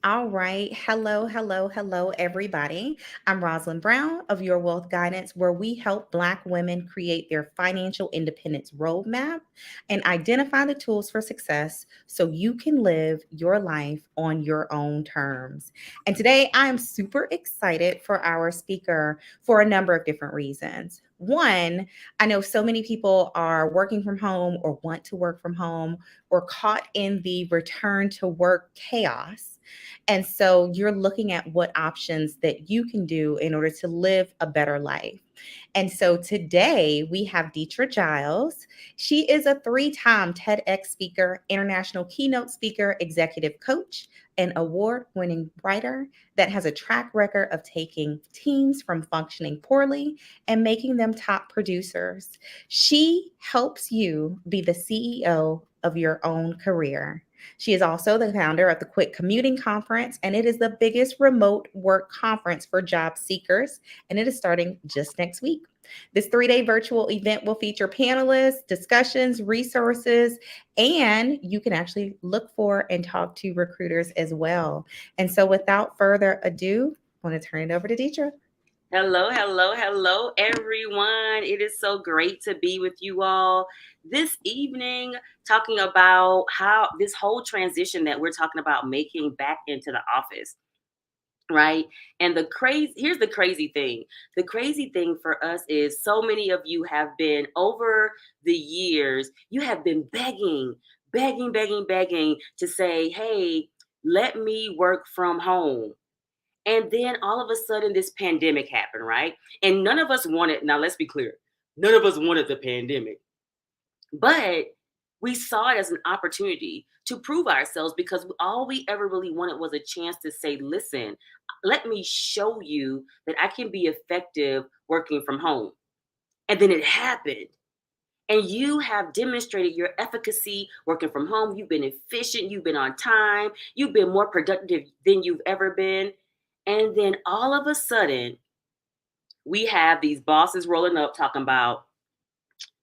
All right. Hello, everybody. I'm Rosalind Brown of Your Wealth Guidance, where we help Black women create their financial independence roadmap and identify the tools for success so you can live your life on your own terms. And today I'm super excited for our speaker for a number of different reasons. One, I know so many people are working from home or want to work from home or caught in the return to work chaos. And so you're looking at what options that you can do in order to live a better life. And so today we have Dethra Giles. She is a 3-time TEDx speaker, international keynote speaker, executive coach, an award winning writer that has a track record of taking teams from functioning poorly and making them top producers. She helps you be the CEO of your own career. She is also the founder of the Quit Commuting Conference, and it is the biggest remote work conference for job seekers, and it is starting just next week. This 3-day virtual event will feature panelists, discussions, resources, and you can actually look for and talk to recruiters as well. And so, without further ado, I want to turn it over to Dethra. Hello, everyone. It is so great to be with you all this evening, talking about how this whole transition that we're talking about making back into the office, right? And here's the crazy thing. The crazy thing for us is so many of you have been over the years, you have been begging to say, hey, let me work from home. And then all of a sudden, this pandemic happened, right? And none of us wanted, now let's be clear, none of us wanted the pandemic. But we saw it as an opportunity to prove ourselves because all we ever really wanted was a chance to say, listen, let me show you that I can be effective working from home. And then it happened. And you have demonstrated your efficacy working from home. You've been efficient. You've been on time. You've been more productive than you've ever been. And then all of a sudden, we have these bosses rolling up talking about,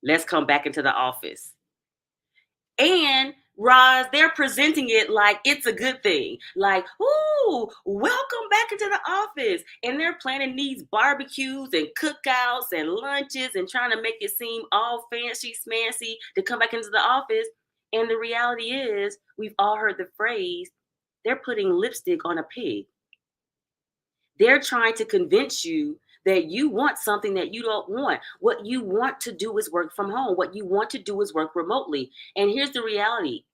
let's come back into the office. And Roz, they're presenting it like it's a good thing. Like, ooh, welcome back into the office. And they're planning these barbecues and cookouts and lunches and trying to make it seem all fancy smancy to come back into the office. And the reality is, we've all heard the phrase, they're putting lipstick on a pig. They're trying to convince you that you want something that you don't want. What you want to do is work from home. What you want to do is work remotely. And here's the reality.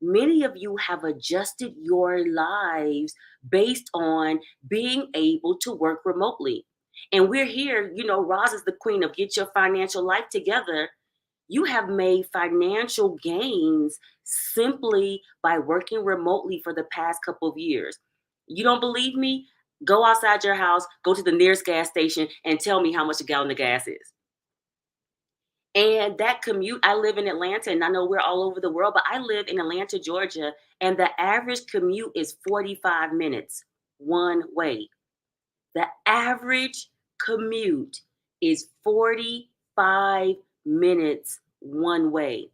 Many of you have adjusted your lives based on being able to work remotely. And we're here, Roz is the queen of get your financial life together. You have made financial gains simply by working remotely for the past couple of years. You don't believe me? Go outside your house, go to the nearest gas station, and tell me how much a gallon of gas is. And that commute, I live in Atlanta, and I know we're all over the world, but I live in Atlanta, Georgia, and the average commute is 45 minutes one way. The average commute is 45 minutes one way.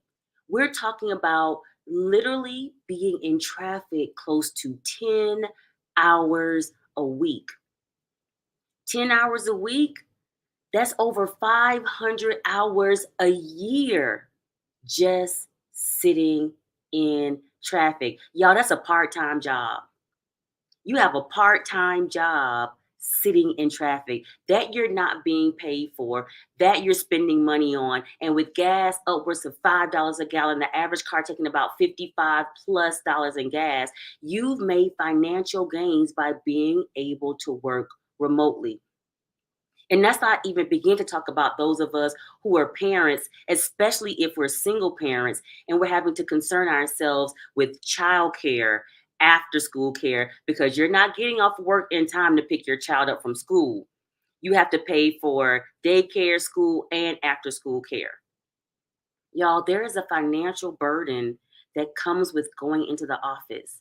We're talking about literally being in traffic close to 10 hours a week. 10 hours a week, that's over 500 hours a year just sitting in traffic. Y'all, that's a part-time job. You have a part-time job sitting in traffic that you're not being paid for, that you're spending money on. And with gas upwards of $5 a gallon, the average car taking about $55 plus in gas, you've made financial gains by being able to work remotely. And that's not even begin to talk about those of us who are parents, especially if we're single parents and we're having to concern ourselves with childcare, after school care, because you're not getting off work in time to pick your child up from school. You have to pay for daycare, school, and after school care. Y'all, there is a financial burden that comes with going into the office.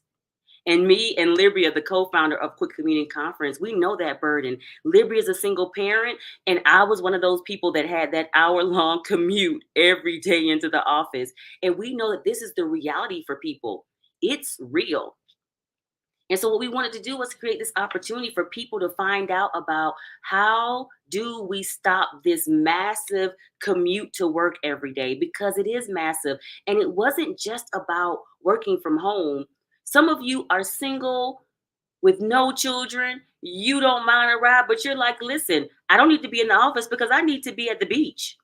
And me and Libria, the co-founder of Quit Commuting Conference, we know that burden. Libria is a single parent, and I was one of those people that had that hour-long commute every day into the office. And we know that this is the reality for people. It's real. And so what we wanted to do was create this opportunity for people to find out about how do we stop this massive commute to work every day, because it is massive. And it wasn't just about working from home. Some of you are single with no children. You don't mind a ride, but you're like, listen, I don't need to be in the office because I need to be at the beach.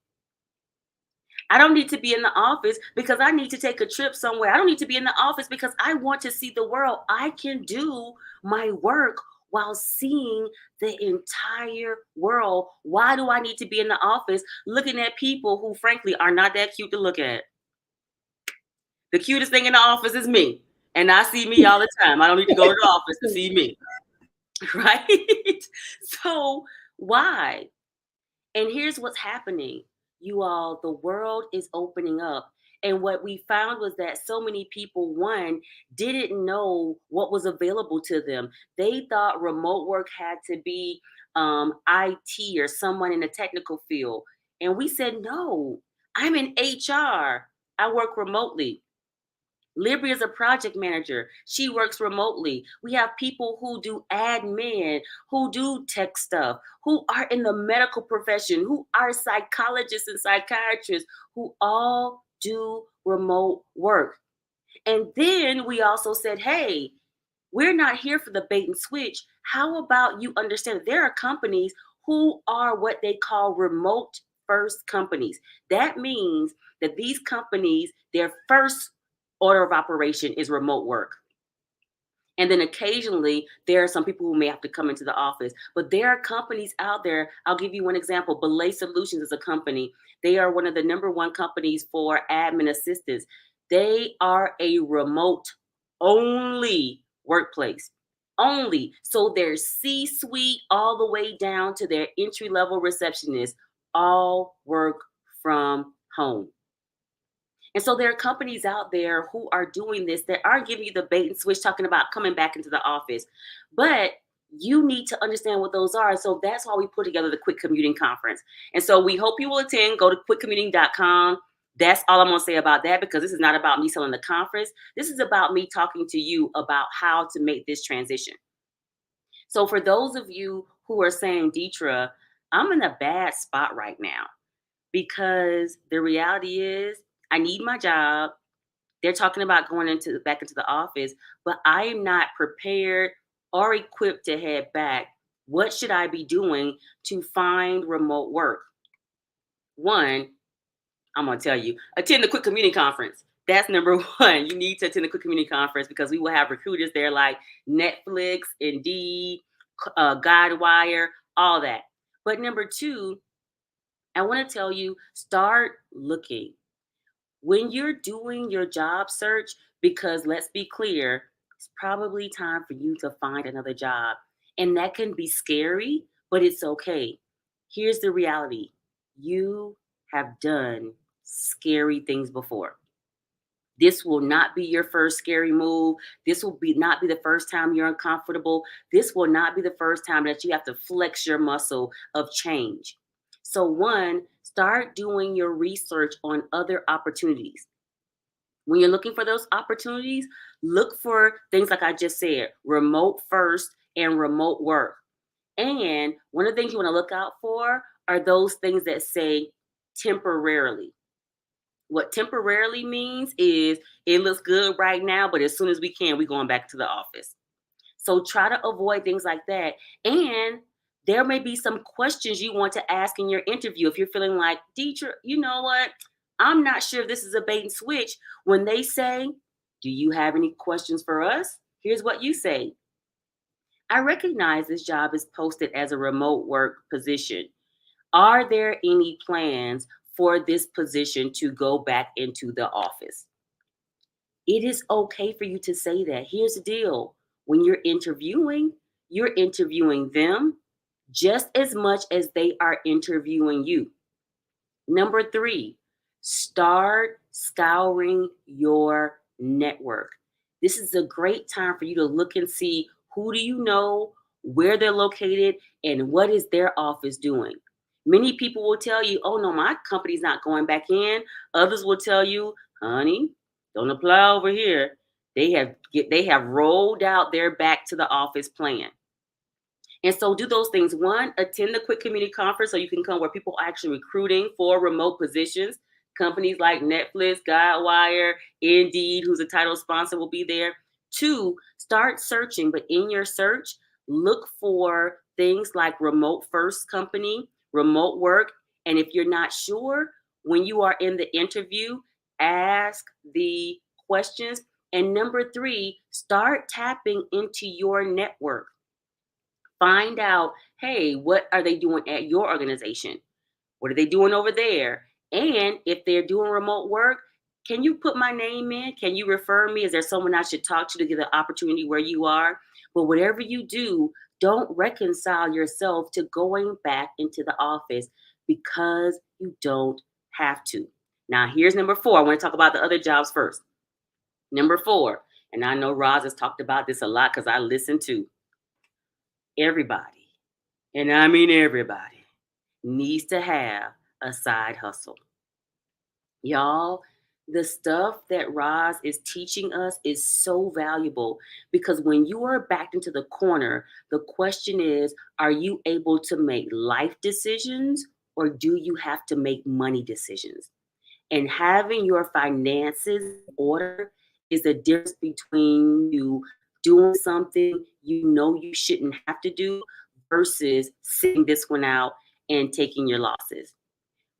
I don't need to be in the office because I need to take a trip somewhere. I don't need to be in the office because I want to see the world. I can do my work while seeing the entire world. Why do I need to be in the office looking at people who, frankly, are not that cute to look at? The cutest thing in the office is me. And I see me all the time. I don't need to go to the office to see me. Right? So, why? And here's what's happening, you all, the world is opening up. And what we found was that so many people, one, didn't know what was available to them. They thought remote work had to be IT or someone in the technical field. And we said, no, I'm in HR. I work remotely. Libby is a project manager. She works remotely. We have people who do admin, who do tech stuff, who are in the medical profession, who are psychologists and psychiatrists, who all do remote work. And then we also said, hey, we're not here for the bait and switch. How about you understand that there are companies who are what they call remote first companies? That means that these companies, their first order of operation is remote work. And then occasionally there are some people who may have to come into the office, but there are companies out there. I'll give you one example. Belay Solutions is a company. They are one of the number one companies for admin assistants. They are a remote only workplace. Only. So their C-suite all the way down to their entry level receptionists all work from home. And so there are companies out there who are doing this that are giving you the bait and switch, talking about coming back into the office. But you need to understand what those are. And so that's why we put together the Quit Commuting Conference. And so we hope you will attend. Go to quitcommuting.com. That's all I'm going to say about that, because this is not about me selling the conference. This is about me talking to you about how to make this transition. So for those of you who are saying, Dethra, I'm in a bad spot right now, because the reality is I need my job. They're talking about going back into the office, but I am not prepared or equipped to head back. What should I be doing to find remote work? One, I'm going to tell you, attend the Quit Commuting Conference. That's number one. You need to attend the Quit Commuting Conference, because we will have recruiters there like Netflix, Indeed, Guidewire, all that. But number two, I want to tell you, start looking. When you're doing your job search, because let's be clear, it's probably time for you to find another job. And that can be scary, but it's okay. Here's the reality: you have done scary things before. This will not be your first scary move. This will not be the first time you're uncomfortable. This will not be the first time that you have to flex your muscle of change. So, one, start doing your research on other opportunities. When you're looking for those opportunities, look for things like I just said, remote first and remote work. And one of the things you want to look out for are those things that say temporarily. What temporarily means is it looks good right now, but as soon as we can, we're going back to the office. So try to avoid things like that. And there may be some questions you want to ask in your interview. If you're feeling like, Dethra, you know what? I'm not sure if this is a bait and switch. When they say, do you have any questions for us? Here's what you say. I recognize this job is posted as a remote work position. Are there any plans for this position to go back into the office? It is okay for you to say that. Here's the deal: when you're interviewing them just as much as they are interviewing you. Number three, start scouring your network. This is a great time for you to look and see, who do you know, where they're located, and what is their office doing. Many people will tell you, oh no, my company's not going back in. Others will tell you, honey, don't apply over here. They have rolled out their back to the office plan. And so do those things. One, attend the Quit Commuting Conference so you can come where people are actually recruiting for remote positions. Companies like Netflix, Guidewire, Indeed, who's a title sponsor, will be there. Two, start searching, but in your search, look for things like remote first company, remote work. And if you're not sure, when you are in the interview, ask the questions. And number three, start tapping into your network. Find out, hey, what are they doing at your organization? What are they doing over there? And if they're doing remote work, can you put my name in? Can you refer me? Is there someone I should talk to get the opportunity where you are? But whatever you do, don't reconcile yourself to going back into the office because you don't have to. Now, here's number four. I want to talk about the other jobs first. Number four, and I know Roz has talked about this a lot because I listen to everybody, and I mean everybody, needs to have a side hustle. Y'all, the stuff that Roz is teaching us is so valuable because when you are backed into the corner, the question is, are you able to make life decisions or do you have to make money decisions? And having your finances in order is the difference between you doing something you know you shouldn't have to do versus sitting this one out and taking your losses.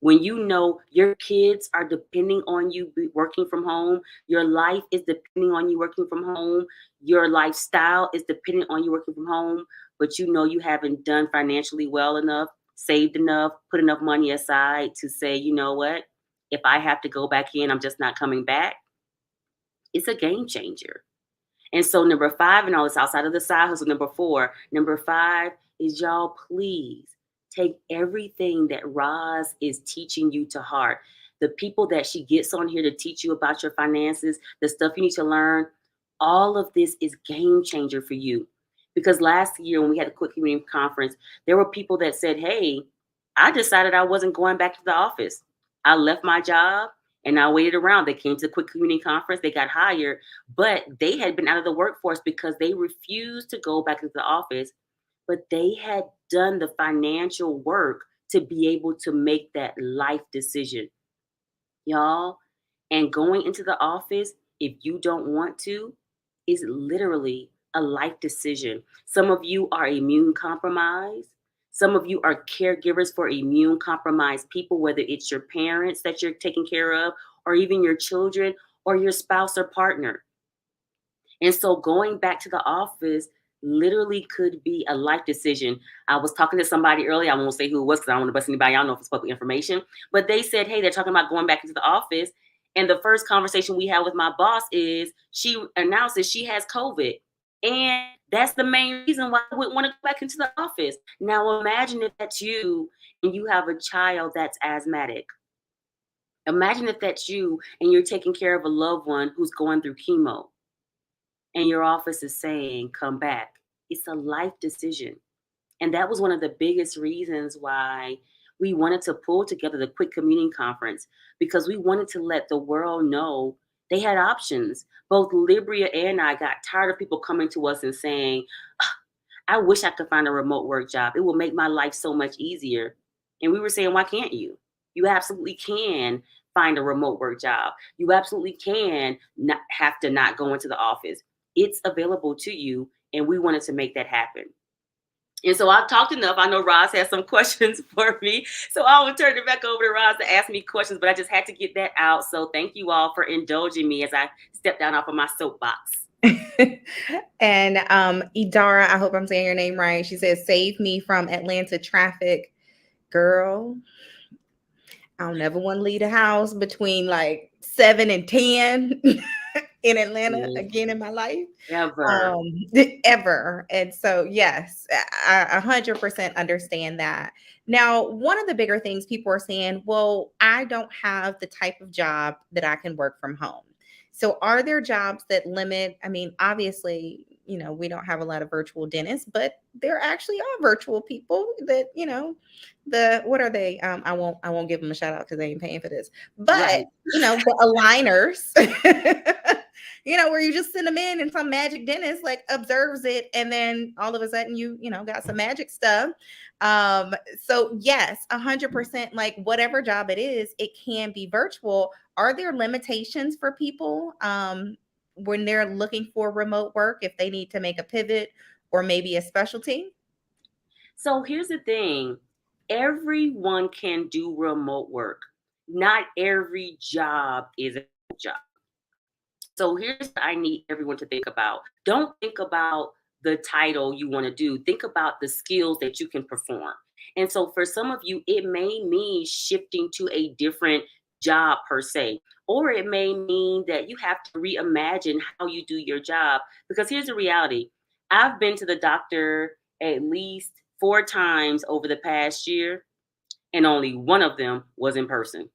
When you know your kids are depending on you working from home, your life is depending on you working from home, your lifestyle is dependent on you working from home, but you know you haven't done financially well enough, saved enough, put enough money aside to say, you know what, if I have to go back in, I'm just not coming back. It's a game changer. And so number five, and all this outside of the side hustle, number four, number five is y'all please take everything that Roz is teaching you to heart. The people that she gets on here to teach you about your finances, the stuff you need to learn, all of this is game changer for you. Because last year when we had the Quit Commuting Conference, there were people that said, hey, I decided I wasn't going back to the office. I left my job and I waited around. They came to the Quit Commuting Conference, they got hired, but they had been out of the workforce because they refused to go back into the office, but they had done the financial work to be able to make that life decision, y'all. And going into the office, if you don't want to, is literally a life decision. Some of you are immune compromised. Some of you are caregivers for immune compromised people, whether it's your parents that you're taking care of, or even your children, or your spouse or partner. And so going back to the office literally could be a life decision. I was talking to somebody earlier. I won't say who it was because I don't want to bust anybody. I don't know if it's public information, but they said, hey, they're talking about going back into the office. And the first conversation we had with my boss is she announces she has COVID. And that's the main reason why I would want to go back into the office. Now imagine if that's you and you have a child that's asthmatic. Imagine if that's you and you're taking care of a loved one who's going through chemo and your office is saying, come back. It's a life decision. And that was one of the biggest reasons why we wanted to pull together the Quit Commuting Conference because we wanted to let the world know they had options. Both Libria and I got tired of people coming to us and saying, "Ah, I wish I could find a remote work job. It will make my life so much easier." And we were saying, why can't you? You absolutely can find a remote work job. You absolutely can not have to not go into the office. It's available to you. And we wanted to make that happen. And so I've talked enough. I know Roz has some questions for me. So I will turn it back over to Roz to ask me questions, but I just had to get that out. So thank you all for indulging me as I step down off of my soapbox. And Idara, I hope I'm saying your name right. She says, save me from Atlanta traffic. Girl, I'll never want to leave the house between like 7 and 10 in Atlanta again in my life. Ever. Ever. And so, yes, I 100% understand that. Now, one of the bigger things people are saying, well, I don't have the type of job that I can work from home. So, are there jobs that limit? I mean, obviously, we don't have a lot of virtual dentists, but there actually are virtual people that, what are they? I won't give them a shout out because they ain't paying for this. But Right. the aligners. where you just send them in and some magic dentist like observes it, and then all of a sudden you got some magic stuff. So yes, 100%, like whatever job it is, it can be virtual. Are there limitations for people when they're looking for remote work, if they need to make a pivot or maybe a specialty? So here's the thing, everyone can do remote work. Not every job is a job. So here's what I need everyone to think about. Don't think about the title you want to do. Think about the skills that you can perform. And so for some of you, it may mean shifting to a different job per se, or it may mean that you have to reimagine how you do your job. Because here's the reality, I've been to the doctor at least 4 times over the past year, and only one of them was in person.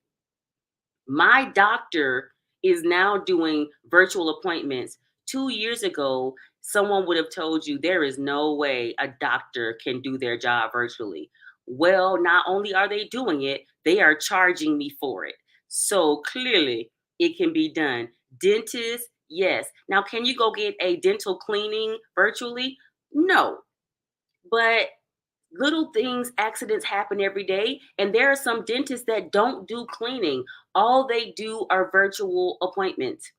My doctor is now doing virtual appointments. 2 years ago, someone would have told you there is no way a doctor can do their job virtually. Well, not only are they doing it, they are charging me for it. So clearly, it can be done. Dentists, yes. Now, can you go get a dental cleaning virtually? No. But little things, accidents happen every day, and there are some dentists that don't do cleaning. All they do are virtual appointments.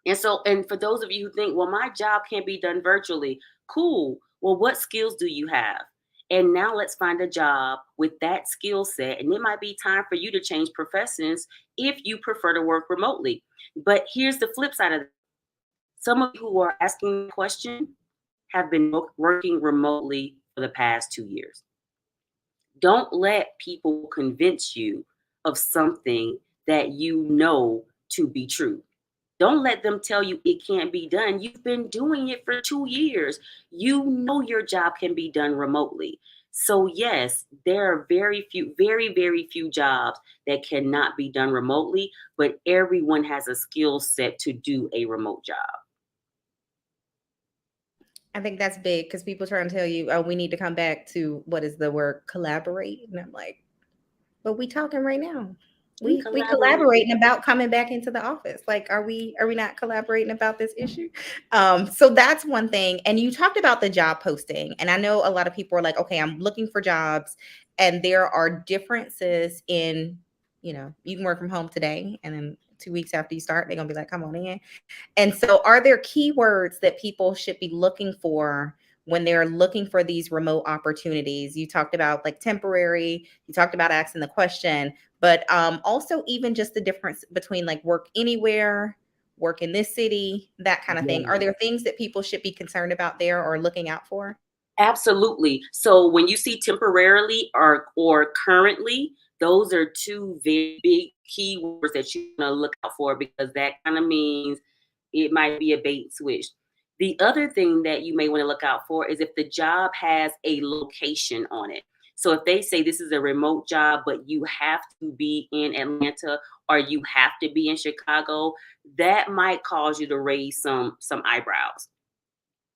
And for those of you who think, well, my job can't be done virtually, cool. Well, what skills do you have? And now let's find a job with that skill set, and it might be time for you to change professions if you prefer to work remotely. But here's the flip side of it, some of you who are asking the question have been working remotely for the past 2 years. Don't let people convince you of something that you know to be true. Don't let them tell you it can't be done. You've been doing it for 2 years. You know your job can be done remotely. So, yes, there are very few, very, very few jobs that cannot be done remotely, but everyone has a skill set to do a remote job. I think that's big because people try and tell you, oh, we need to come back to what is the word collaborate. And I'm like, but we talking right now. We We collaborate. collaborating about coming back into the office. Like, are we not collaborating about this issue? So that's one thing. And you talked about the job posting, and I know a lot of people are like, okay, I'm looking for jobs, and there are differences in, you can work from home today, and then 2 weeks after you start, they're gonna be like, come on in. And so, are there keywords that people should be looking for when they're looking for these remote opportunities? You talked about like temporary, you talked about asking the question, but also even just the difference between like work anywhere, work in this city, that kind of thing. Are Yeah. there things that people should be concerned about there or looking out for? Absolutely. So when you see temporarily or currently, those are two very big keywords that you want to look out for, because that kind of means it might be a bait and switch. The other thing that you may want to look out for is if the job has a location on it. So if they say this is a remote job, but you have to be in Atlanta or you have to be in Chicago, that might cause you to raise some eyebrows.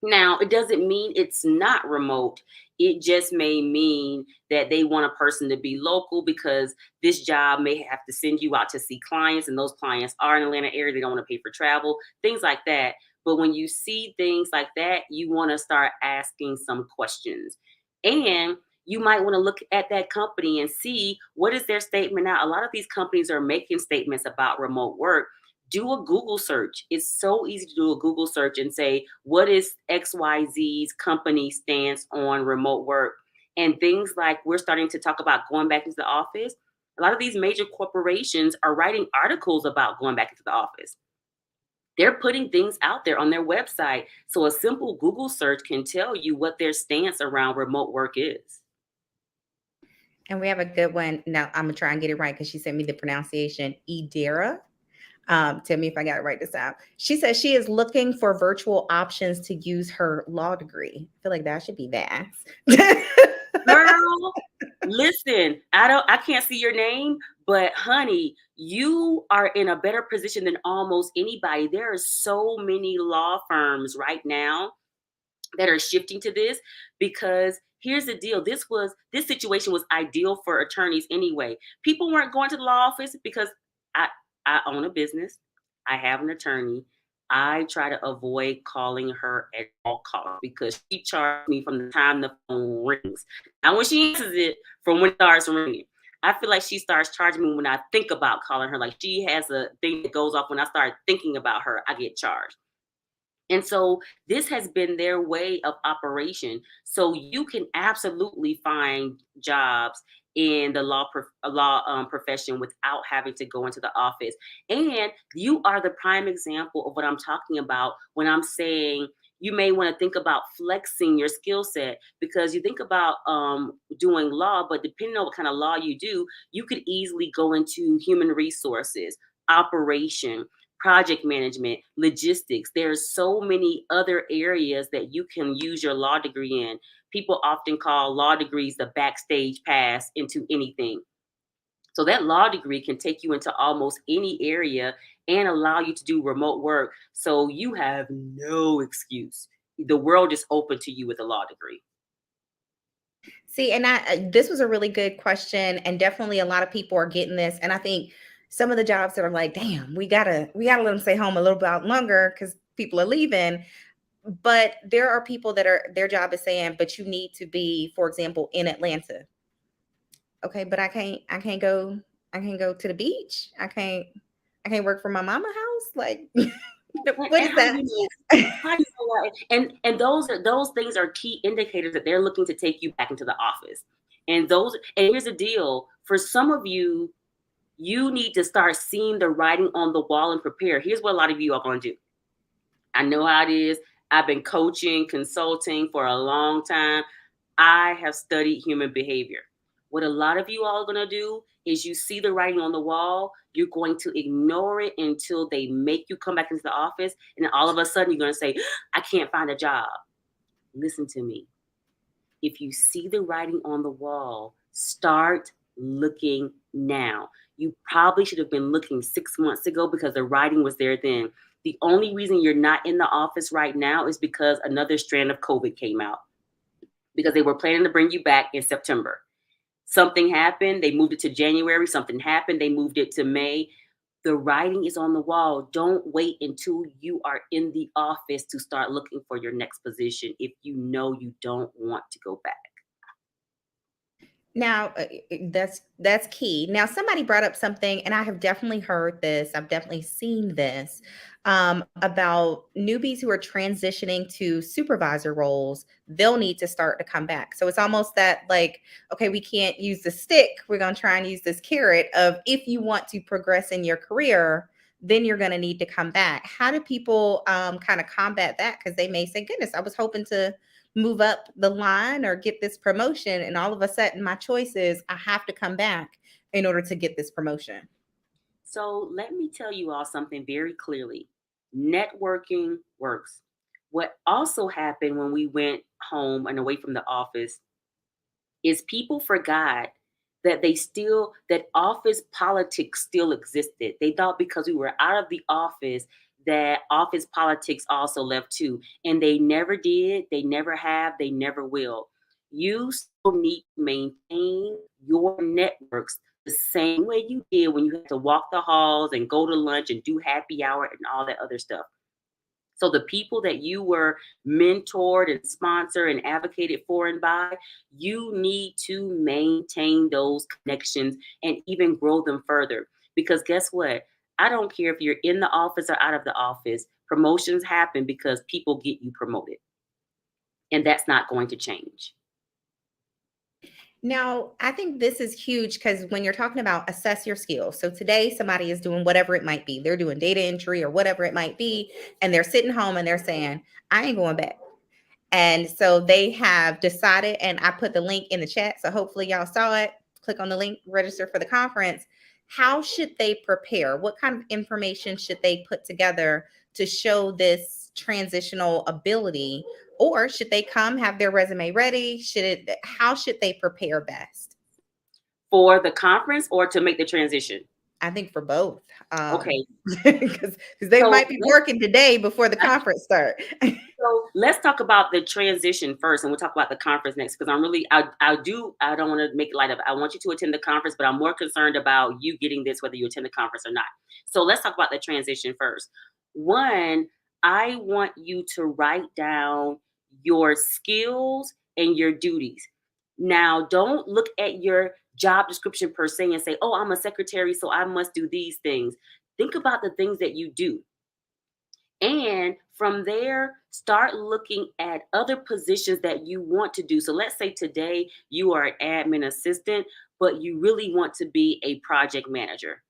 Now, it doesn't mean it's not remote. It just may mean that they want a person to be local, because this job may have to send you out to see clients, and those clients are in the Atlanta area. They don't want to pay for travel, things like that. But when you see things like that, you want to start asking some questions. And you might want to look at that company and see what is their statement now. A lot of these companies are making statements about remote work. Do a Google search. It's so easy to do a Google search and say, what is XYZ's company stance on remote work? And things like, we're starting to talk about going back into the office. A lot of these major corporations are writing articles about going back into the office. They're putting things out there on their website. So a simple Google search can tell you what their stance around remote work is. And we have a good one. Now I'm gonna try and get it right because she sent me the pronunciation. Idera. Tell me if I got it right this time. She says she is looking for virtual options to use her law degree. I feel like that should be vast. Girl, listen, I can't see your name, but honey, you are in a better position than almost anybody. There are so many law firms right now that are shifting to this, because here's the deal. This situation was ideal for attorneys anyway. People weren't going to the law office because I I own a business. I have an attorney. I try to avoid calling her at all costs because she charges me from the time the phone rings. Now, when she answers it, from when it starts ringing. I feel like she starts charging me when I think about calling her. Like she has a thing that goes off when I start thinking about her, I get charged. And so this has been their way of operation. So you can absolutely find jobs in the profession without having to go into the office. And you are the prime example of what I'm talking about when I'm saying you may want to think about flexing your skill set, because you think about doing law, but depending on what kind of law you do, you could easily go into human resources, operation, project management, logistics. There's so many other areas that you can use your law degree in. People often call law degrees the backstage pass into anything. So that law degree can take you into almost any area and allow you to do remote work. So you have no excuse. The world is open to you with a law degree. See, and this was a really good question, and definitely a lot of people are getting this. And I think some of the jobs that are like, damn, we gotta let them stay home a little bit longer because people are leaving. But there are people that are their job is saying, but you need to be, for example, in Atlanta. Okay, but I can't go to the beach. I can't work from my mama house. Like, what And is how do that? you know? How do you know that? And those things are key indicators that they're looking to take you back into the office. And here's the deal: for some of you, you need to start seeing the writing on the wall and prepare. Here's what a lot of you are going to do. I know how it is. I've been coaching, consulting for a long time. I have studied human behavior. What a lot of you all are going to do is you see the writing on the wall, you're going to ignore it until they make you come back into the office. And then all of a sudden, you're going to say, I can't find a job. Listen to me. If you see the writing on the wall, start looking now. You probably should have been looking 6 months ago because the writing was there then. The only reason you're not in the office right now is because another strand of COVID came out, because they were planning to bring you back in September. Something happened, they moved it to January. Something happened, they moved it to May. The writing is on the wall. Don't wait until you are in the office to start looking for your next position if you know you don't want to go back. Now, that's key. Now, somebody brought up something, and I have definitely heard this. I've definitely seen this about newbies who are transitioning to supervisor roles. They'll need to start to come back. So it's almost that like, okay, we can't use the stick. We're going to try and use this carrot of if you want to progress in your career, then you're going to need to come back. How do people kind of combat that? Because they may say, goodness, I was hoping to move up the line or get this promotion, and all of a sudden my choice is I have to come back in order to get this promotion. So let me tell you all something very clearly. Networking works. What also happened when we went home and away from the office is people forgot that office politics still existed. They thought because we were out of the office that office politics also left too. And they never did, they never have, they never will. You still need to maintain your networks the same way you did when you had to walk the halls and go to lunch and do happy hour and all that other stuff. So the people that you were mentored and sponsored and advocated for and by, you need to maintain those connections and even grow them further. Because guess what? I don't care if you're in the office or out of the office, promotions happen because people get you promoted. And that's not going to change. Now, I think this is huge because when you're talking about assess your skills. So today, somebody is doing whatever it might be. They're doing data entry or whatever it might be. And they're sitting home and they're saying, I ain't going back. And so they have decided, and I put the link in the chat. So hopefully y'all saw it. Click on the link, register for the conference. How should they prepare? What kind of information should they put together to show this transitional ability? Or should they come have their resume ready? How should they prepare best? For the conference or to make the transition? I think for both. Okay. Because they So might be working today before the conference start. So let's talk about the transition first, and we'll talk about the conference next. Because I don't want to make light of it. I want you to attend the conference, but I'm more concerned about you getting this, whether you attend the conference or not. So let's talk about the transition first. One, I want you to write down your skills and your duties. Now, don't look at your job description per se and say, oh, I'm a secretary, so I must do these things. Think about the things that you do. And from there, start looking at other positions that you want to do. So let's say today you are an admin assistant, but you really want to be a project manager.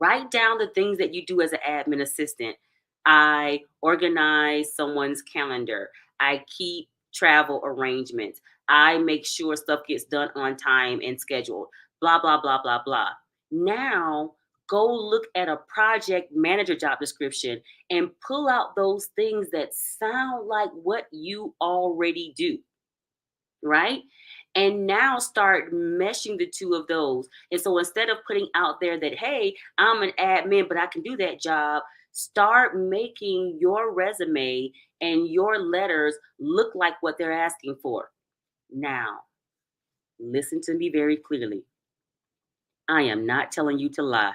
Write down the things that you do as an admin assistant. I organize someone's calendar. I keep travel arrangements. I make sure stuff gets done on time and scheduled. Blah, blah, blah, blah, blah. Now, go look at a project manager job description and pull out those things that sound like what you already do, right? And now start meshing the two of those. And so instead of putting out there that, hey, I'm an admin, but I can do that job, start making your resume and your letters look like what they're asking for. Now, listen to me very clearly. I am not telling you to lie.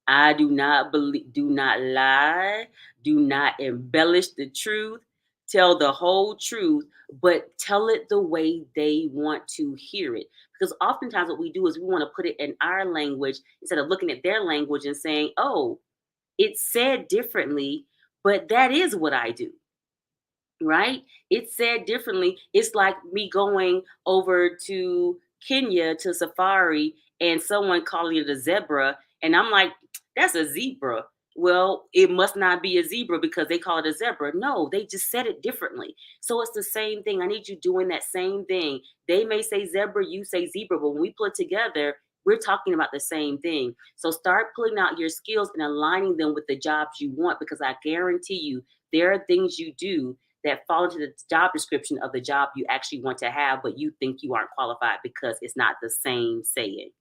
I do not believe, do not lie, do not embellish the truth. Tell the whole truth, but tell it the way they want to hear it. Because oftentimes what we do is we want to put it in our language instead of looking at their language and saying, oh, it's said differently, but that is what I do, right? It's said differently. It's like me going over to Kenya to safari and someone calling it a zebra. And I'm like, that's a zebra. Well, it must not be a zebra because they call it a zebra. No, they just said it differently. So it's the same thing. I need you doing that same thing. They may say zebra, you say zebra, but when we put it together, we're talking about the same thing. So start pulling out your skills and aligning them with the jobs you want, because I guarantee you there are things you do that fall into the job description of the job you actually want to have, but you think you aren't qualified because it's not the same saying.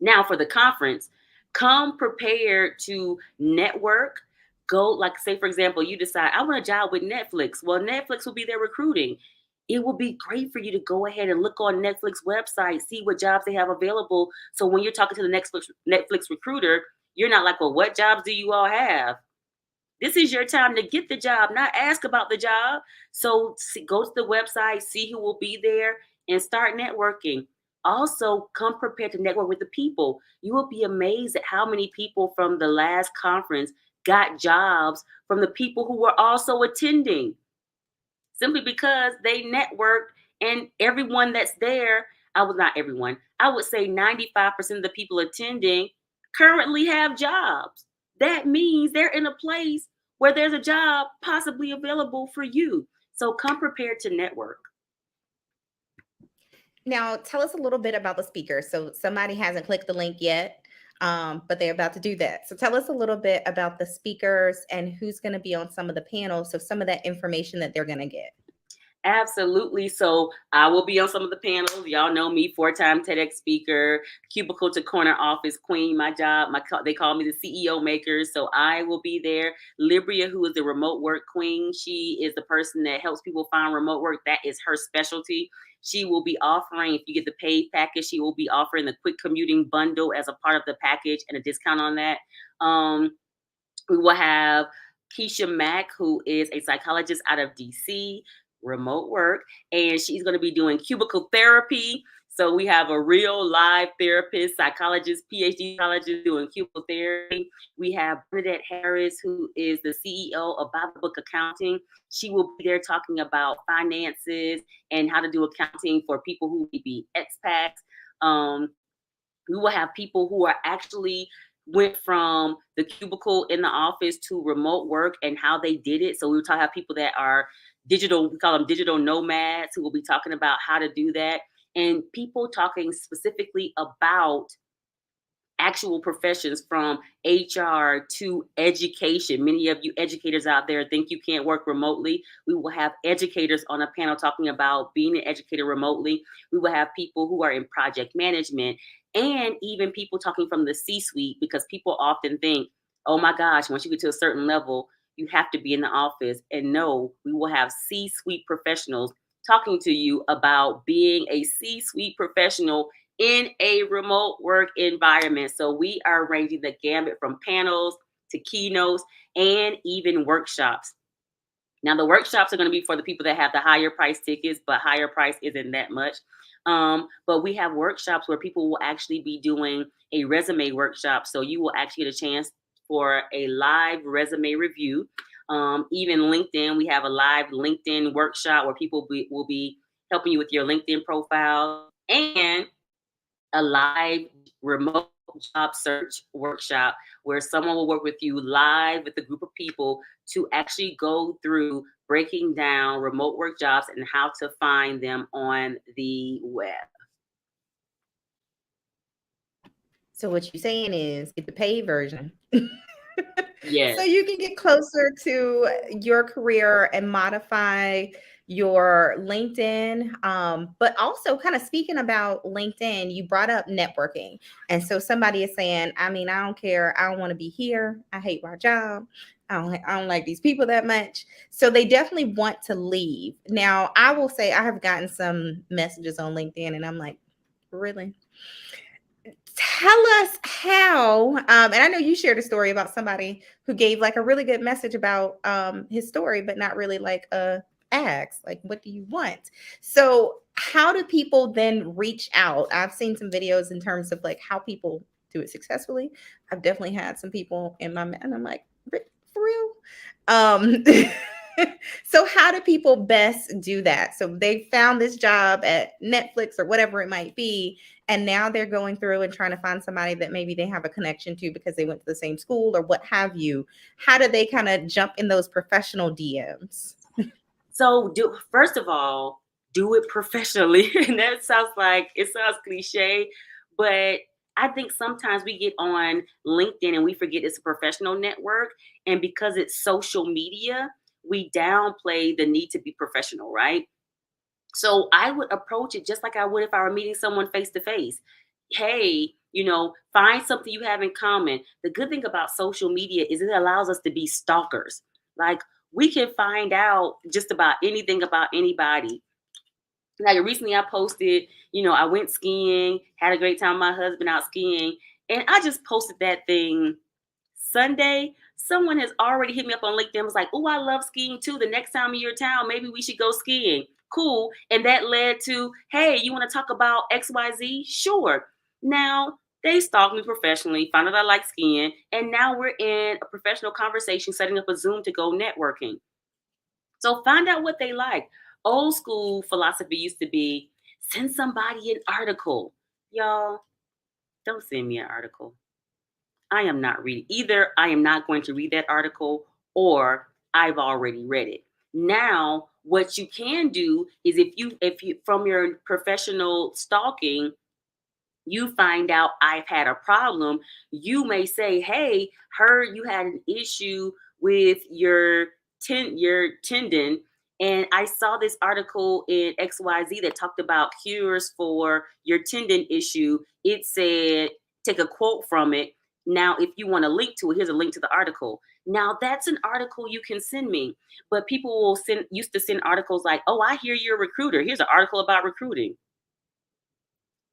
Now, for the conference, come prepared to network. Go, like, say, for example, you decide, I want a job with Netflix. Well, Netflix will be there recruiting. It will be great for you to go ahead and look on Netflix website, see what jobs they have available. So when you're talking to the Netflix recruiter, you're not like, well, what jobs do you all have? This is your time to get the job, not ask about the job. So go to the website, see who will be there, and start networking. Also, come prepared to network with the people. You will be amazed at how many people from the last conference got jobs from the people who were also attending, simply because they networked, and everyone that's there, I was not everyone, I would say 95% of the people attending currently have jobs. That means they're in a place where there's a job possibly available for you. So come prepared to network. Now, tell us a little bit about the speakers. So, somebody hasn't clicked the link yet, but they're about to do that. So, tell us a little bit about the speakers and who's going to be on some of the panels. So, some of that information that they're going to get. Absolutely. So I will be on some of the panels. Y'all know me, 4-time TEDx speaker, cubicle to corner office queen. My job, they call me the CEO maker. So I will be there. Libria, who is the remote work queen, she is the person that helps people find remote work. That is her specialty. She will be offering, if you get the paid package, she will be offering the Quit Commuting bundle as a part of the package and a discount on that. We will have Keisha Mack, who is a psychologist out of DC, remote work, and she's going to be doing cubicle therapy. So we have a real live therapist, psychologist, PhD psychologist doing cubicle therapy. We have Bernadette Harris, who is the CEO of By the Book Accounting. She will be there talking about finances and how to do accounting for people who may be expats. We will have people who are actually went from the cubicle in the office to remote work and how they did it. So we will have people that are digital, we call them digital nomads, who will be talking about how to do that. And people talking specifically about actual professions from HR to education. Many of you educators out there think you can't work remotely. We will have educators on a panel talking about being an educator remotely. We will have people who are in project management, and even people talking from the C-suite, because people often think, oh my gosh, once you get to a certain level, you have to be in the office. And no, we will have C-suite professionals talking to you about being a C-suite professional in a remote work environment. So we are ranging the gamut from panels to keynotes, and even workshops. Now, the workshops are going to be for the people that have the higher price tickets, but higher price isn't that much. But we have workshops where people will actually be doing a resume workshop. So you will actually get a chance for a live resume review. Even LinkedIn, we have a live LinkedIn workshop where people will be helping you with your LinkedIn profile, and a live remote job search workshop where someone will work with you live with a group of people to actually go through breaking down remote work jobs and how to find them on the web. So what you're saying is get the paid version. So Yes. you can get closer to your career and modify your LinkedIn. But also, kind of speaking about LinkedIn, you brought up networking. And so somebody is saying, I mean, I don't care. I don't want to be here. I hate my job. I don't like these people that much. So they definitely want to leave. Now, I will say I have gotten some messages on LinkedIn and I'm like, really? Tell us how, and I know you shared a story about somebody who gave like a really good message about his story, but not really like a ask, like, what do you want? So how do people then reach out? I've seen some videos in terms of like how people do it successfully. I've definitely had some people in my, and I'm like, For real? Um, so how do people best do that? So they found this job at Netflix or whatever it might be, and now they're going through and trying to find somebody that maybe they have a connection to because they went to the same school or what have you. How do they kind of jump in those professional DMs? So first of all, do it professionally. And that sounds cliche, but I think sometimes we get on LinkedIn and we forget it's a professional network. And because it's social media, we downplay the need to be professional, right? So I would approach it just like I would if I were meeting someone face to face. Hey, find something you have in common. The good thing about social media is it allows us to be stalkers. Like, we can find out just about anything about anybody. Like, recently I posted, I went skiing, had a great time with my husband out skiing, and I just posted that thing Sunday. Someone has already hit me up on LinkedIn, was like, oh, I love skiing too. The next time you're in town, maybe we should go skiing. Cool. And that led to, hey, you want to talk about XYZ? Sure. Now, they stalked me professionally, found out I like skiing, and now we're in a professional conversation, setting up a Zoom to go networking. So find out what they like. Old school philosophy used to be send somebody an article. Y'all, don't send me an article. I am not reading. Either I am not going to read that article or I've already read it. Now, what you can do is if you from your professional stalking, you find out I've had a problem, you may say, hey, heard you had an issue with your tendon, and I saw this article in XYZ that talked about cures for your tendon issue. It said, take a quote from it. Now, if you want to link to it, here's a link to the article. Now, that's an article you can send me. But people will used to send articles like, oh, I hear you're a recruiter. Here's an article about recruiting.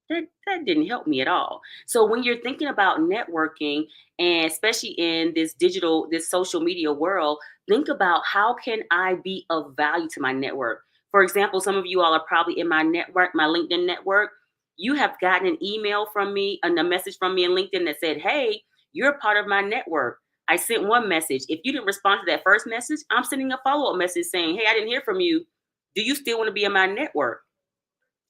That didn't help me at all. So when you're thinking about networking, and especially in this social media world, think about, how can I be of value to my network? For example, some of you all are probably in my network, my LinkedIn network. You have gotten an email from me and a message from me in LinkedIn that said, hey, you're a part of my network. I sent one message. If you didn't respond to that first message, I'm sending a follow-up message saying, hey, I didn't hear from you. Do you still want to be in my network?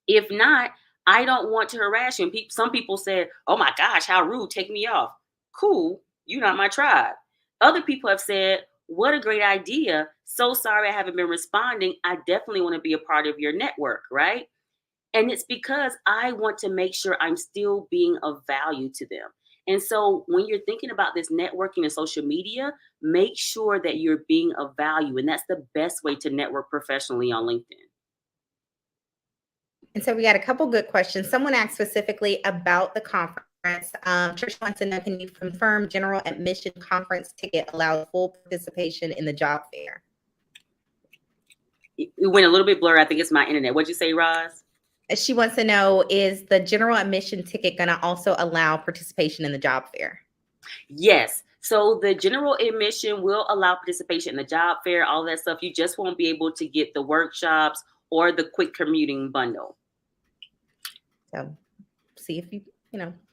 If not, I don't want to harass you. And some people said, oh my gosh, how rude, take me off. Cool, you're not my tribe. Other people have said, what a great idea. So sorry I haven't been responding. I definitely want to be a part of your network, right? And it's because I want to make sure I'm still being of value to them. And so when you're thinking about this networking and social media, make sure that you're being of value. And that's the best way to network professionally on LinkedIn. And so we got a couple good questions. Someone asked specifically about the conference. Trish wants to know, can you confirm general admission conference ticket allows full participation in the job fair? It went a little bit blurry. I think it's my internet. What'd you say, Roz? She wants to know, is the general admission ticket going to also allow participation in the job fair? Yes. So the general admission will allow participation in the job fair, all that stuff. You just won't be able to get the workshops or the quick commuting bundle. So see if you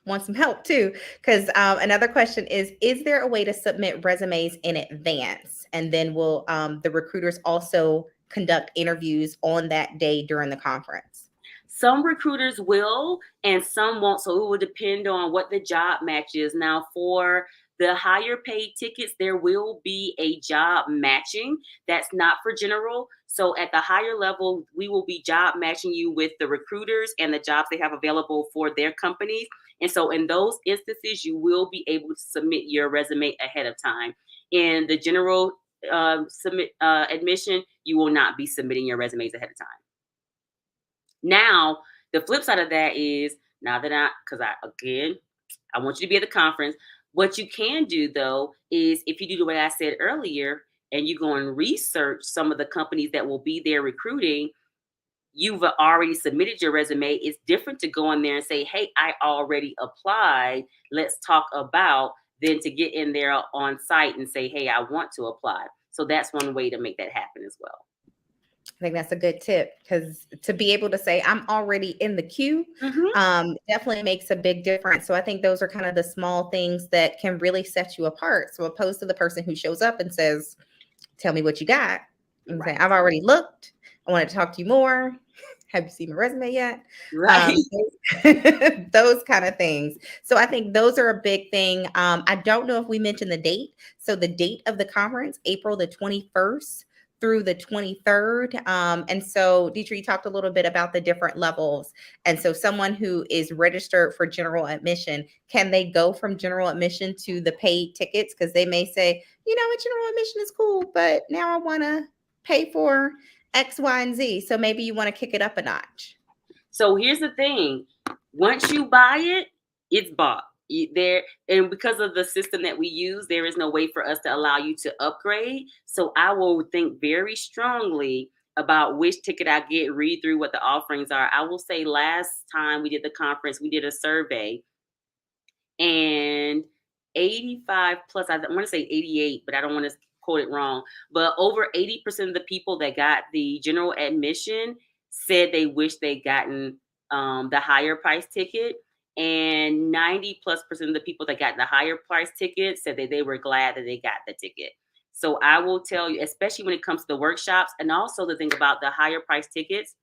want some help too. Because another question is there a way to submit resumes in advance? And then will the recruiters also conduct interviews on that day during the conference? Some recruiters will and some won't. So it will depend on what the job match is. Now, for the higher paid tickets, there will be a job matching that's not for general. So at the higher level, we will be job matching you with the recruiters and the jobs they have available for their companies. And so in those instances, you will be able to submit your resume ahead of time. In the general submit admission, you will not be submitting your resumes ahead of time. Now, the flip side of that is now that I want you to be at the conference. What you can do though is if you do what I said earlier and you go and research some of the companies that will be there recruiting, you've already submitted your resume. It's different to go in there and say, hey, I already applied. Let's talk about than to get in there on site and say, hey, I want to apply. So that's one way to make that happen as well. I think that's a good tip because to be able to say I'm already in the queue definitely makes a big difference. So I think those are kind of the small things that can really set you apart. So opposed to the person who shows up and says, "Tell me what you got," and say, Right. "I've already looked. I want to talk to you more. Have you seen my resume yet?" Right. Those kind of things. So I think those are a big thing. I don't know if we mentioned the date. So the date of the conference, April the 21st through the 23rd. And so, Dethra, you talked a little bit about the different levels. And so, someone who is registered for general admission, can they go from general admission to the paid tickets? Because they may say, you know what, general admission is cool, but now I want to pay for X, Y, and Z. So maybe you want to kick it up a notch. So here's the thing. Once you buy it, it's bought. There and because of the system that we use, there is no way for us to allow you to upgrade. So I will think very strongly about which ticket I get, read through what the offerings are. I will say last time we did the conference, we did a survey and 85 plus, I want to say 88, but I don't want to quote it wrong. But over 80% of the people that got the general admission said they wish they'd gotten the higher price ticket. And 90 plus percent of the people that got the higher price ticket said that they were glad that they got the ticket. So I will tell you, especially when it comes to the workshops, and also the thing about the higher price tickets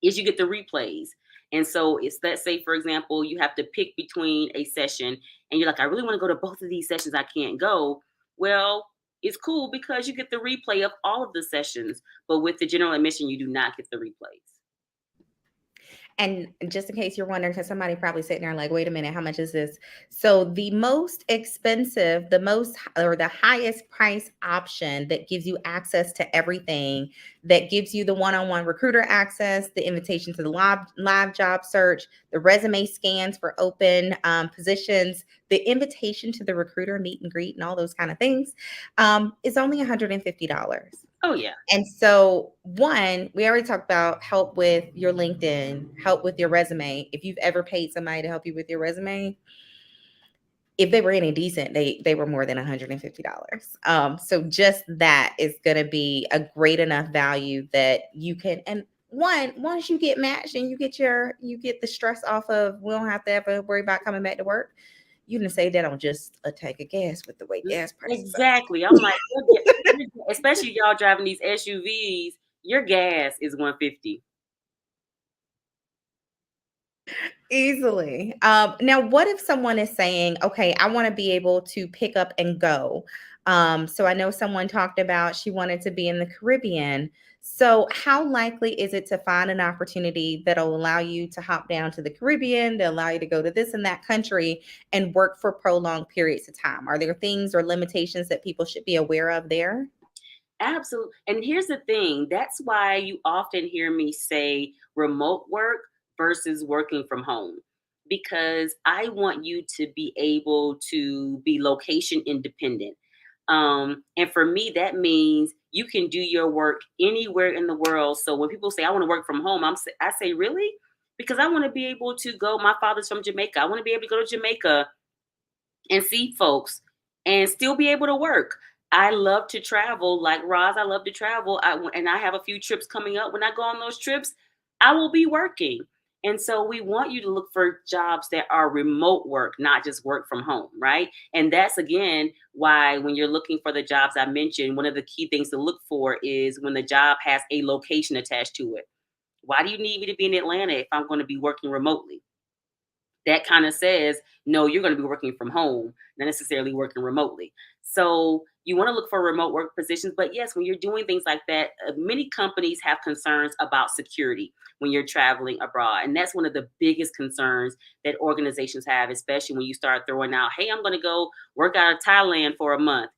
is you get the replays. And so it's, let's say, for example, you have to pick between a session and you're like, I really want to go to both of these sessions. I can't go. Well, it's cool because you get the replay of all of the sessions. But with the general admission, you do not get the replays. And just in case you're wondering, because somebody probably sitting there like, wait a minute, how much is this? So the most expensive, the most or the highest price option that gives you access to everything, that gives you the one-on-one recruiter access, the invitation to the live job search, the resume scans for open positions, the invitation to the recruiter meet and greet and all those kind of things, is only $150. Oh, yeah. And so, one, we already talked about help with your LinkedIn, help with your resume. If you've ever paid somebody to help you with your resume, if they were any decent, they were more than $150. So just that is going to be a great enough value that you can. And once you get matched and you get the stress off of, we don't have to ever worry about coming back to work. You can say that on just a tank of gas with the way gas prices are. Exactly. I'm like, especially y'all driving these SUVs, your gas is 150. Easily. Now, what if someone is saying, okay, I want to be able to pick up and go? So I know someone talked about she wanted to be in the Caribbean. So, how likely is it to find an opportunity that'll allow you to hop down to the Caribbean, to allow you to go to this and that country and work for prolonged periods of time? Are there things or limitations that people should be aware of there? Absolutely. And here's the thing, that's why you often hear me say remote work versus working from home, because I want you to be able to be location independent. And for me, that means you can do your work anywhere in the world. So when people say I want to work from home, I say really, because I want to be able to go. My father's from Jamaica. I want to be able to go to Jamaica and see folks and still be able to work. I love to travel, like Roz. I love to travel, and I have a few trips coming up. When I go on those trips, I will be working. And so we want you to look for jobs that are remote work, not just work from home, right? And that's again why when you're looking for the jobs I mentioned, one of the key things to look for is when the job has a location attached to it. Why do you need me to be in Atlanta if I'm going to be working remotely? That kind of says, no, you're going to be working from home, not necessarily working remotely. So you want to look for remote work positions. But yes, when you're doing things like that, many companies have concerns about security when you're traveling abroad. And that's one of the biggest concerns that organizations have, especially when you start throwing out, hey, I'm going to go work out of Thailand for a month.